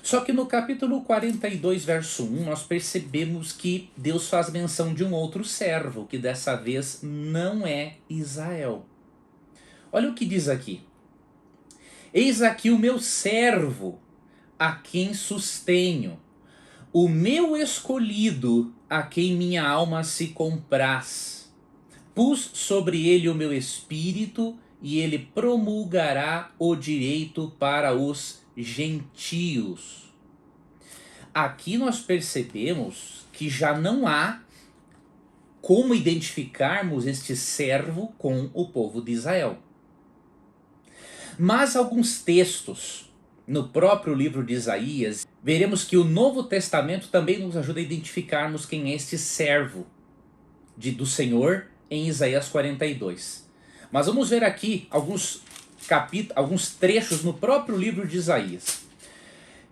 Só que no capítulo 42, verso 1, nós percebemos que Deus faz menção de um outro servo, que dessa vez não é Israel. Olha o que diz aqui. Eis aqui o meu servo, a quem sustenho, o meu escolhido, a quem minha alma se compraz. Pus sobre ele o meu espírito, e ele promulgará o direito para os gentios. Aqui nós percebemos que já não há como identificarmos este servo com o povo de Israel. Mas alguns textos no próprio livro de Isaías, veremos que o Novo Testamento também nos ajuda a identificarmos quem é este servo do Senhor em Isaías 42. Mas vamos ver aqui alguns trechos no próprio livro de Isaías.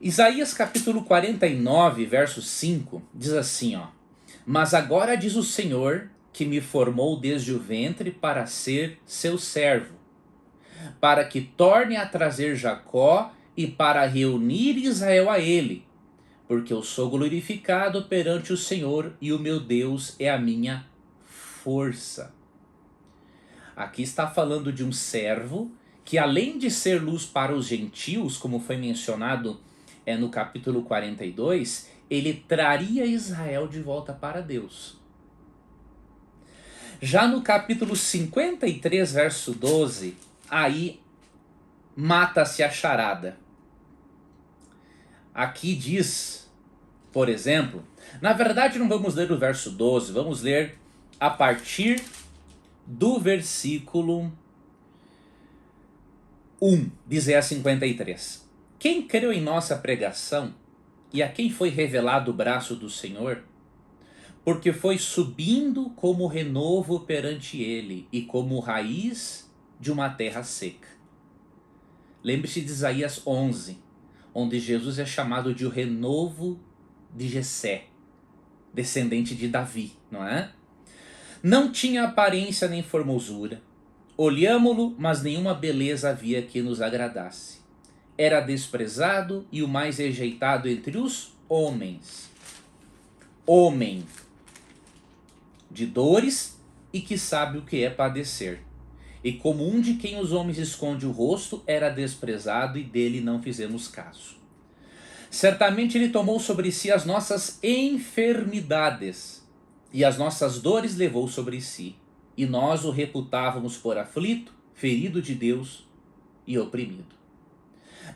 Isaías capítulo 49, verso 5, diz assim, ó: Mas agora diz o Senhor, que me formou desde o ventre para ser seu servo, para que torne a trazer Jacó e para reunir Israel a ele, porque eu sou glorificado perante o Senhor e o meu Deus é a minha força. Aqui está falando de um servo que, além de ser luz para os gentios, como foi mencionado no capítulo 42, ele traria Israel de volta para Deus. Já no capítulo 53, verso 12, aí mata-se a charada. Aqui diz, por exemplo, na verdade não vamos ler o verso 12, vamos ler a partir do versículo 1 de Isaías 53. Quem creu em nossa pregação e a quem foi revelado o braço do Senhor? Porque foi subindo como renovo perante ele e como raiz de uma terra seca. Lembre-se de Isaías 11, onde Jesus é chamado de o renovo de Jessé, descendente de Davi, não é? Não tinha aparência nem formosura. Olhámo-lo, mas nenhuma beleza havia que nos agradasse. Era desprezado e o mais rejeitado entre os homens. Homem de dores e que sabe o que é padecer. E como um de quem os homens esconde o rosto, era desprezado e dele não fizemos caso. Certamente ele tomou sobre si as nossas enfermidades e as nossas dores levou sobre si. E nós o reputávamos por aflito, ferido de Deus e oprimido.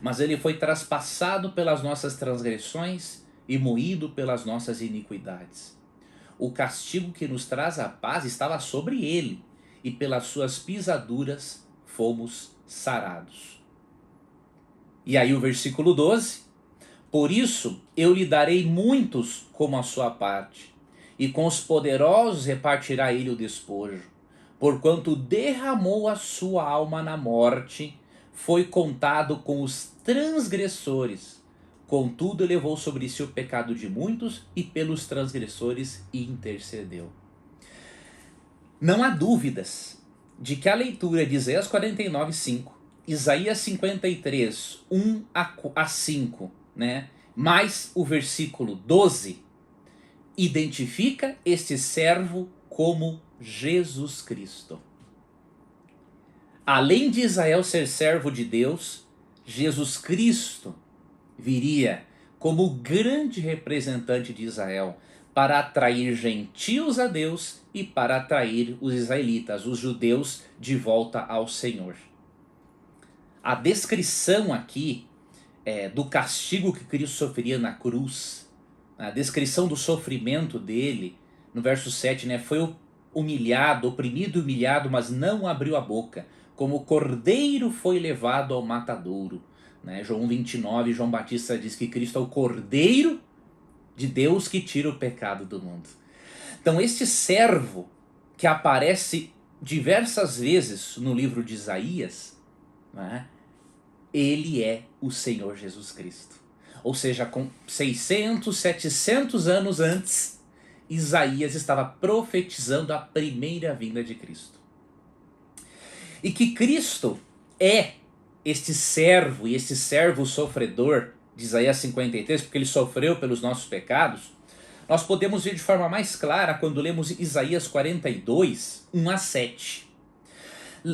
Mas ele foi traspassado pelas nossas transgressões e moído pelas nossas iniquidades. O castigo que nos traz a paz estava sobre ele, e pelas suas pisaduras fomos sarados. E aí o versículo 12: Por isso eu lhe darei muitos como a sua parte, e com os poderosos repartirá ele o despojo. Porquanto derramou a sua alma na morte, foi contado com os transgressores. Contudo, levou sobre si o pecado de muitos e pelos transgressores intercedeu. Não há dúvidas de que a leitura de Isaías 49, 5, Isaías 53, 1 a 5, né, mais o versículo 12, identifica este servo como Jesus Cristo. Além de Israel ser servo de Deus, Jesus Cristo viria como grande representante de Israel para atrair gentios a Deus e para atrair os israelitas, os judeus, de volta ao Senhor. A descrição aqui do castigo que Cristo sofreria na cruz, a descrição do sofrimento dele, no verso 7, né, foi humilhado, oprimido e humilhado, mas não abriu a boca, como o cordeiro foi levado ao matadouro. Né? João 29, João Batista diz que Cristo é o cordeiro de Deus que tira o pecado do mundo. Então este servo que aparece diversas vezes no livro de Isaías, né, ele é o Senhor Jesus Cristo. Ou seja, com 600, 700 anos antes, Isaías estava profetizando a primeira vinda de Cristo. E que Cristo é este servo e este servo sofredor de Isaías 53, porque ele sofreu pelos nossos pecados, nós podemos ver de forma mais clara quando lemos Isaías 42, 1 a 7.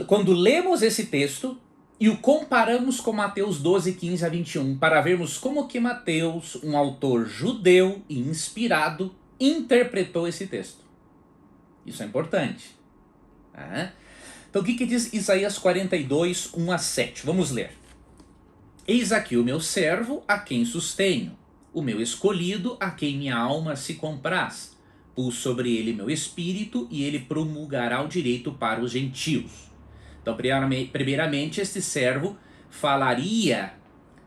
Quando lemos esse texto e o comparamos com Mateus 12, 15 a 21, para vermos como que Mateus, um autor judeu e inspirado, interpretou esse texto. Isso é importante. Então o que diz Isaías 42, 1 a 7? Vamos ler. Eis aqui o meu servo, a quem sustenho, o meu escolhido, a quem minha alma se compraz. Pus sobre ele meu espírito, e ele promulgará o direito para os gentios. Então, primeiramente, este servo falaria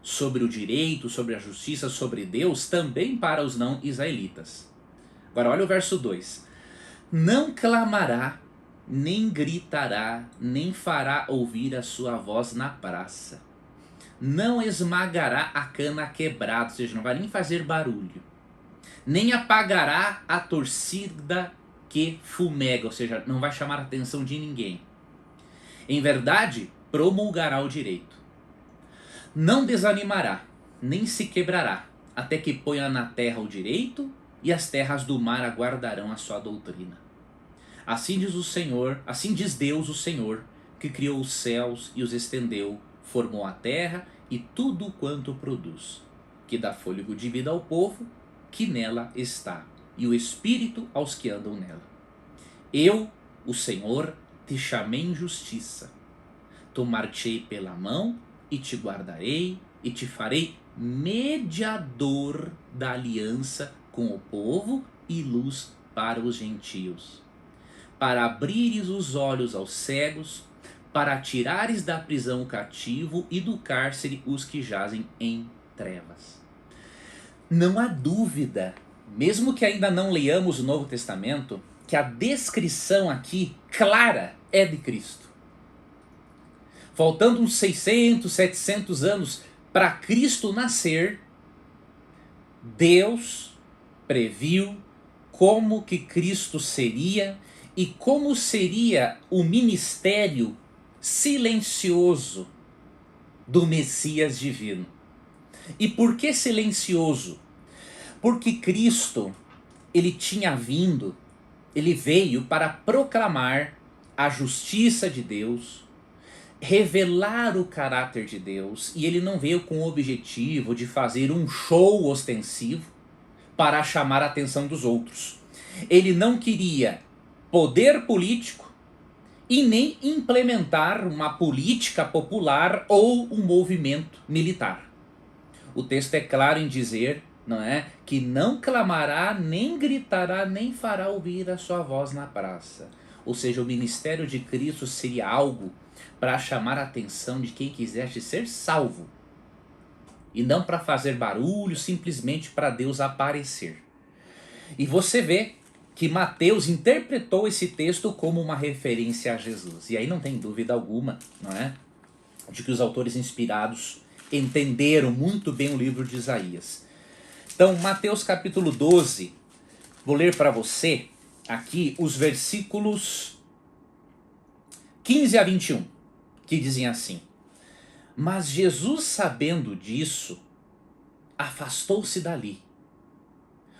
sobre o direito, sobre a justiça, sobre Deus, também para os não israelitas. Agora, olha o verso 2. Não clamará, nem gritará, nem fará ouvir a sua voz na praça. Não esmagará a cana quebrada, ou seja, não vai nem fazer barulho. Nem apagará a torcida que fumega, ou seja, não vai chamar a atenção de ninguém. Em verdade, promulgará o direito. Não desanimará, nem se quebrará, até que ponha na terra o direito, e as terras do mar aguardarão a sua doutrina. Assim diz o Senhor, assim diz Deus, o Senhor, que criou os céus e os estendeu, formou a terra e tudo quanto produz, que dá fôlego de vida ao povo que nela está, e o espírito aos que andam nela. Eu, o Senhor, te chamei em justiça, tomar-te-ei pela mão e te guardarei e te farei mediador da aliança com o povo e luz para os gentios, para abrires os olhos aos cegos, para tirares da prisão o cativo e do cárcere os que jazem em trevas. Não há dúvida, mesmo que ainda não leiamos o Novo Testamento, que a descrição aqui clara é de Cristo. Faltando uns 600, 700 anos para Cristo nascer, Deus previu como que Cristo seria e como seria o ministério silencioso do Messias divino. E por que silencioso? Porque Cristo, ele veio para proclamar a justiça de Deus, revelar o caráter de Deus, e ele não veio com o objetivo de fazer um show ostensivo para chamar a atenção dos outros. Ele não queria poder político e nem implementar uma política popular ou um movimento militar. O texto é claro em dizer, não é, que não clamará, nem gritará, nem fará ouvir a sua voz na praça. Ou seja, o ministério de Cristo seria algo para chamar a atenção de quem quisesse ser salvo. E não para fazer barulho, simplesmente para Deus aparecer. E você vê que Mateus interpretou esse texto como uma referência a Jesus. E aí não tem dúvida alguma, não é, de que os autores inspirados entenderam muito bem o livro de Isaías. Então, Mateus capítulo 12, vou ler para você aqui os versículos 15 a 21, que dizem assim: Mas Jesus, sabendo disso, afastou-se dali.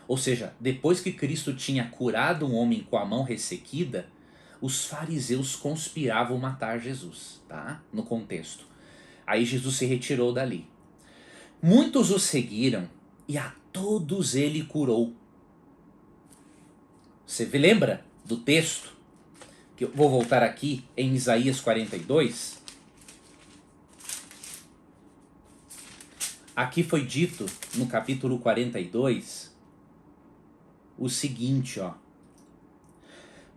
Ou seja, depois que Cristo tinha curado um homem com a mão ressequida, os fariseus conspiravam matar Jesus, tá? No contexto. Aí Jesus se retirou dali. Muitos o seguiram e a todos ele curou. Você lembra do texto? Que eu vou voltar aqui em Isaías 42. Aqui foi dito no capítulo 42 o seguinte, ó: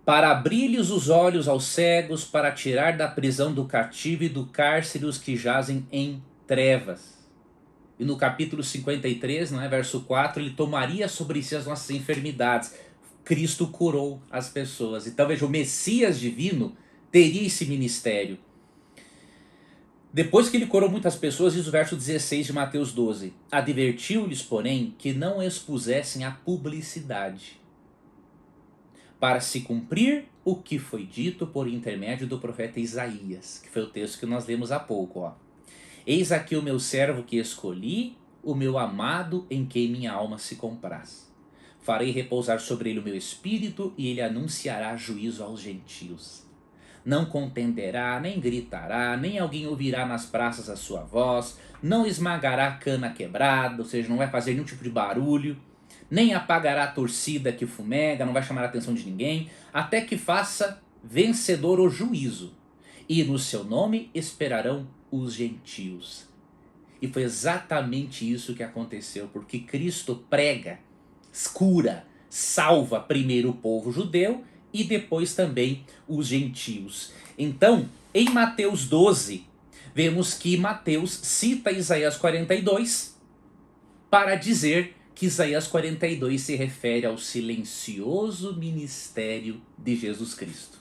para abrir-lhes os olhos aos cegos, para tirar da prisão do cativo e do cárcere os que jazem em trevas. E no capítulo 53, não é, verso 4, ele tomaria sobre si as nossas enfermidades. Cristo curou as pessoas. Então veja, o Messias divino teria esse ministério. Depois que ele curou muitas pessoas, diz o verso 16 de Mateus 12: advertiu-lhes, porém, que não expusessem a publicidade, para se cumprir o que foi dito por intermédio do profeta Isaías, que foi o texto que nós lemos há pouco. Ó. Eis aqui o meu servo que escolhi, o meu amado em quem minha alma se compraz. Farei repousar sobre ele o meu espírito e ele anunciará juízo aos gentios. Não contenderá, nem gritará, nem alguém ouvirá nas praças a sua voz, não esmagará cana quebrada, ou seja, não vai fazer nenhum tipo de barulho, nem apagará a torcida que fumega, não vai chamar a atenção de ninguém, até que faça vencedor o juízo. E no seu nome esperarão os gentios. E foi exatamente isso que aconteceu, porque Cristo prega, cura, salva primeiro o povo judeu e depois também os gentios. Então, em Mateus 12, vemos que Mateus cita Isaías 42 para dizer que Isaías 42 se refere ao silencioso ministério de Jesus Cristo.